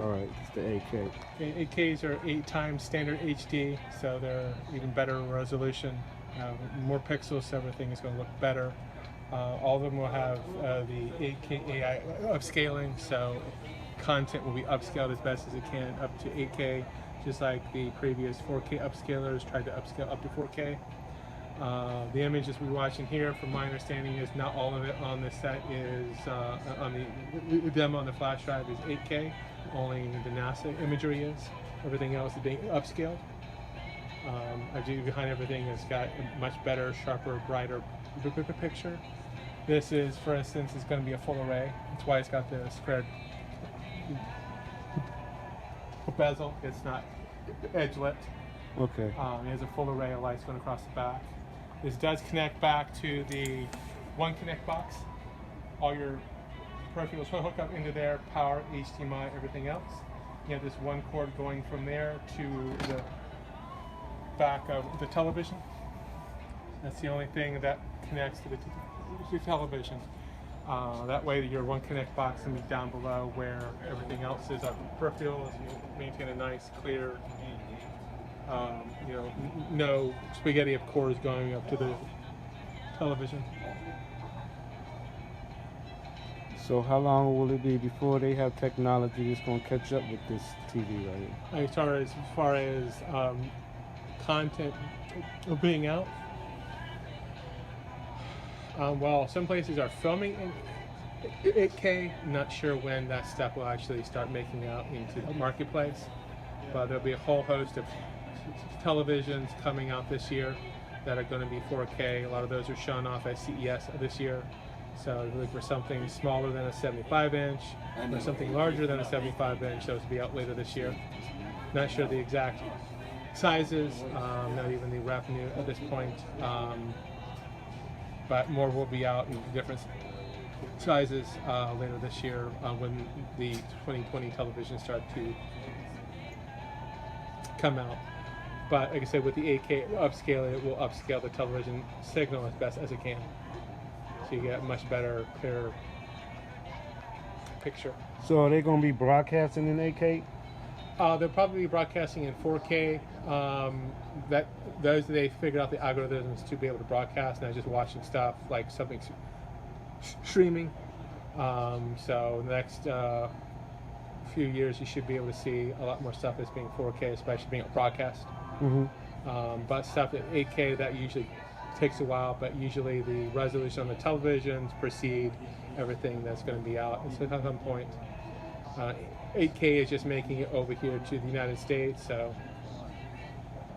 All right, it's the 8K. 8Ks are 8 times standard HD, so they're even better resolution, more pixels, so everything is going to look better. All of them will have the 8K AI upscaling, so content will be upscaled as best as it can up to 8K, just like the previous 4K upscalers tried to upscale up to 4K. The images we're watching here, from my understanding, is not all of it on the set is on the demo on the flash drive is 8K. Only the NASA imagery is. Everything else is being upscaled. Actually, behind everything has got a much better, sharper, brighter picture. This is, for instance, is going to be a full array. That's why it's got the squared bezel. It's not edge-lit. Okay. It has a full array of lights going across the back. This does connect back to the One Connect box. All your peripherals will hook up into there, power, HDMI, everything else. You have this one cord going from there to the back of the television. That's the only thing that connects to the television. That way your One Connect box can be down below where everything else is. Our peripherals, you maintain a nice, clear, no spaghetti of cores going up to the television. So how long will it be before they have technology that's going to catch up with this TV right here? As far as content being out, well, some places are filming in 8K. Not sure when that stuff will actually start making out into the marketplace, but there'll be a whole host of televisions coming out this year that are going to be 4K. A lot of those are shown off at CES this year. So look for something smaller than a 75-inch or something larger than a 75-inch. Those will be out later this year. Not sure the exact sizes, not even the revenue at this point. But more will be out in different sizes later this year when the 2020 televisions start to come out. But like I said, with the 8K upscaling, it will upscale the television signal as best as it can. So you get a much better, clearer picture. So are they going to be broadcasting in 8K? They'll probably be broadcasting in 4K. Those they figured out the algorithms to be able to broadcast, not just watching stuff like something streaming. So the next few years, you should be able to see a lot more stuff that's being 4K, especially being broadcast. Mm-hmm. But stuff at 8K, that usually takes a while, but usually the resolution on the televisions precede everything that's going to be out. And so at some point, 8K is just making it over here to the United States. So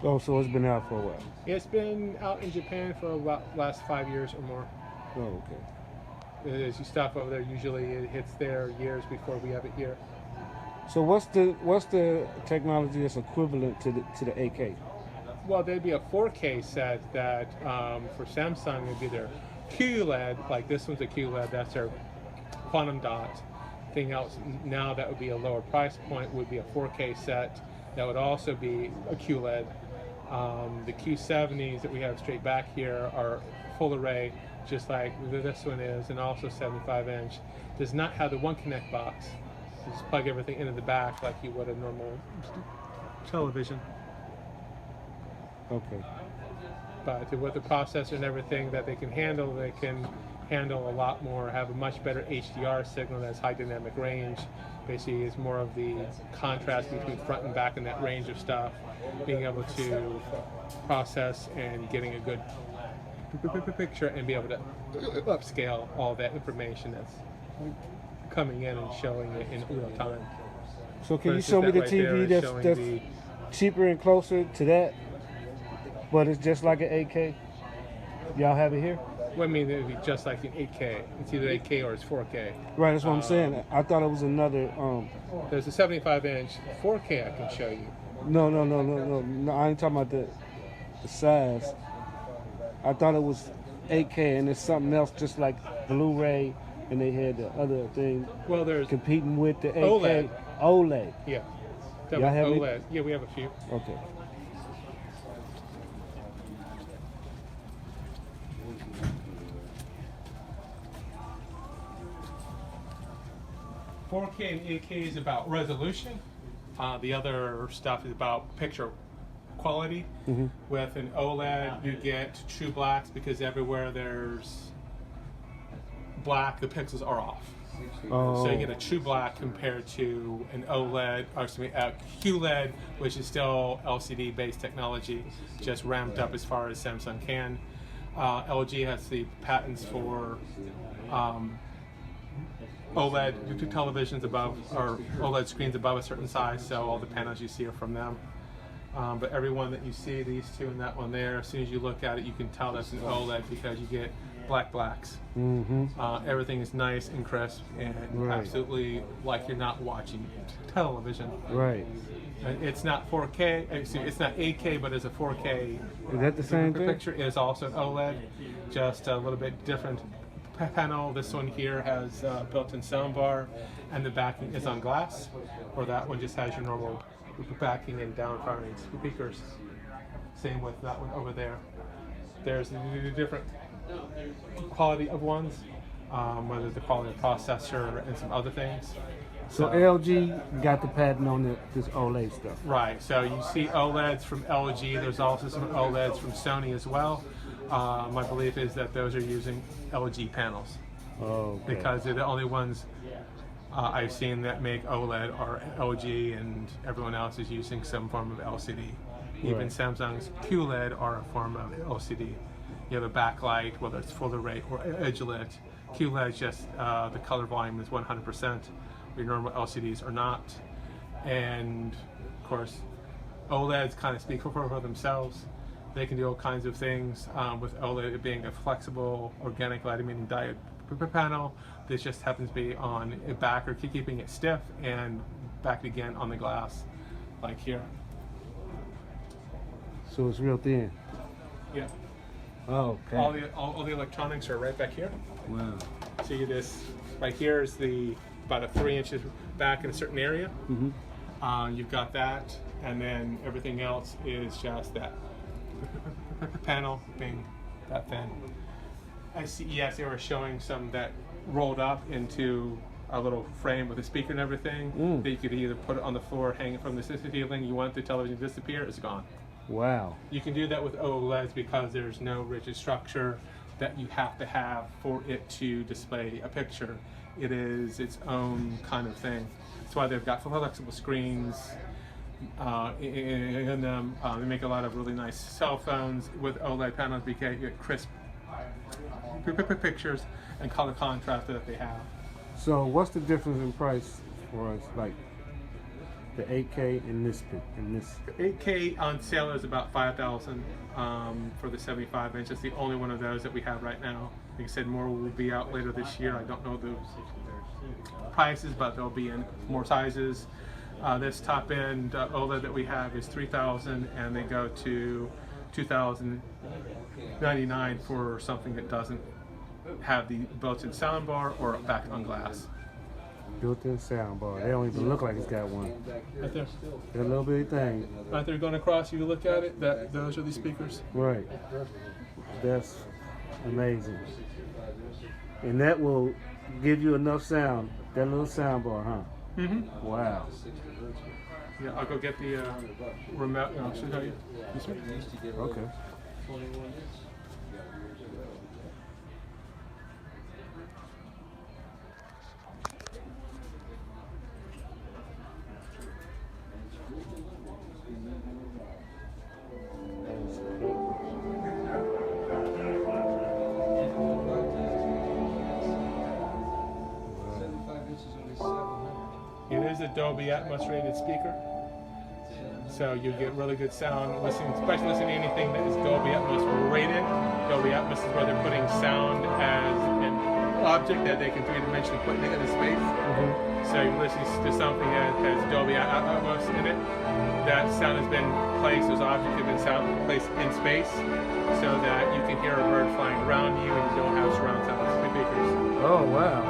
Oh, so it's been out for a while. it's been out in Japan for about last 5 years or more. Oh, okay. There's stuff over there. Usually it hits there years before we have it here. So what's the technology that's equivalent to the 8K? Well, there'd be a 4K set that for Samsung would be their QLED. Like this one's a QLED. That's their quantum dot. Thing else now that would be a lower price point would be a 4K set that would also be a QLED. The Q70s that we have straight back here are full array, just like this one is, and also 75-inch. Does not have the One Connect box. You just plug everything into the back like you would a normal television. Okay. But with the processor and everything that they can handle a lot more, have a much better HDR signal that has high dynamic range. Basically, it's more of the contrast between front and back in that range of stuff, being able to process and getting a good picture and be able to upscale all that information that's coming in and showing it in real time. So can For you show me instance, the that right there TV is that's showing cheaper and closer to that, but it's just like an 8K? Y'all have it here? Well, I mean, it would be just like an 8K. It's either 8K or it's 4K. Right, that's what I'm saying. I thought it was another. There's a 75-inch 4K I can show you. No. I ain't talking about the size. I thought it was 8K, and it's something else, just like Blu-ray, and they had the other thing Well, there's competing with the 8K. OLED. OLED. Yeah. Y'all have it? OLED. Yeah, we have a few. Okay. 4K and 8K is about resolution. The other stuff is about picture quality. With an OLED, you get true blacks because everywhere there's black, the pixels are off. So you get a true black compared to an OLED, or excuse me, a QLED, which is still LCD-based technology, just ramped up as far as Samsung can. LG has the patents for OLED televisions above, or OLED screens above a certain size, so all the panels you see are from them. But every one that you see, these two and that one there, as soon as you look at it, you can tell that's an OLED because you get blacks. Everything is nice and crisp and absolutely like you're not watching television. Right. It's not 4K, excuse me, it's not 8K, but it's a 4K. Is that the same The thing? picture is also an OLED, just a little bit different panel. This one here has built-in soundbar, and the backing is on glass, or that one just has your normal backing and down-firing speakers. Same with that one over there. There's a different quality of ones, whether the quality of processor and some other things. So LG got the patent on this OLED stuff. Right, so you see OLEDs from LG, there's also some OLEDs from Sony as well. My belief is that those are using LG panels. Because they're the only ones I've seen that make OLED are LG, and everyone else is using some form of LCD. Even Samsung's QLED are a form of LCD. You have a backlight, whether it's full array or edge lit. QLED is just the color volume is 100%. Your normal LCDs are not. And of course, OLEDs kind of speak for themselves. They can do all kinds of things. With OLED being a flexible organic light emitting diode panel, this just happens to be on a backer, keeping it stiff, and back again on the glass, like here. So it's real thin. Yeah. Oh, okay. All the electronics are right back here. Wow. So you this right here is about a 3 inches back in a certain area. You've got that, and then everything else is just that panel being that thin. I see. Yes, they were showing some that rolled up into a little frame with a speaker and everything. That you could either put it on the floor, hang it from the ceiling. You want the television to disappear, it's gone. Wow. You can do that with OLEDs because there's no rigid structure that you have to have for it to display a picture. It is its own kind of thing. That's why they've got flexible screens in them. They make a lot of really nice cell phones with OLED panels because you get crisp pictures and color contrast that they have. So what's the difference in price for us, like the 8K and this? 8K on sale is about $5,000 for the 75 inch. It's the only one of those that we have right now. Like I said, more will be out later this year. I don't know the prices, but they'll be in more sizes. This top end OLED that we have is $3,000, and they go to $2,099 for something that doesn't have the built-in soundbar or back on glass. Built-in soundbar. They don't even look like it's got one. Right there. That little bitty thing. Right there going across, you look at it, those are the speakers. Right. That's amazing. And that will give you enough sound, that little soundbar, huh? Wow. Yeah, I'll go get the remote and I'll show you. This way. Okay. It is a Dolby Atmos rated speaker, so you get really good sound listening, especially listening to anything that is Dolby Atmos rated. Dolby Atmos is where they're putting sound as an object that they can three-dimensionally put into space. So you're listening to something that has Dolby Atmos in it. That sound has been placed, those objects have been placed in space, so that you can hear a bird flying around you and you don't have surround sound speakers. Oh, wow.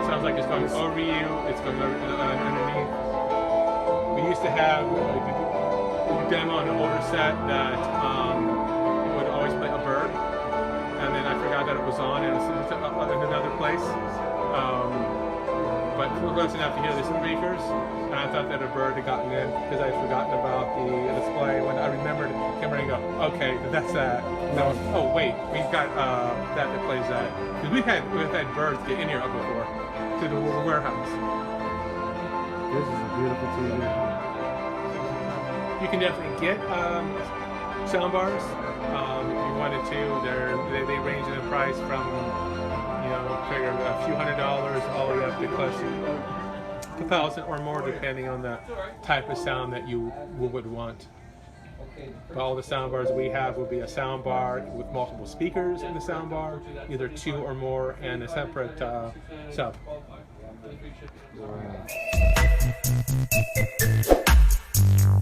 Sounds like it's going over you, it's going underneath. We used to have a demo on an older set that would always play a bird, and then I forgot that it was on and it's in another place. but we're close enough to hear the speakers. And I thought that a bird had gotten in because I'd forgotten about the display. When I remembered, came around and go, okay, that's that. No, oh wait, we've got that plays that. Because we've had birds get in here before to the warehouse. This is a beautiful TV. You can definitely get sound bars if you wanted to. They range in the price from figure a few $100s all the way up to close to $1,000 or more, depending on the type of sound that you would want. But all the sound bars we have will be a sound bar with multiple speakers in the sound bar, either 2 or more, and a separate sub. Wow.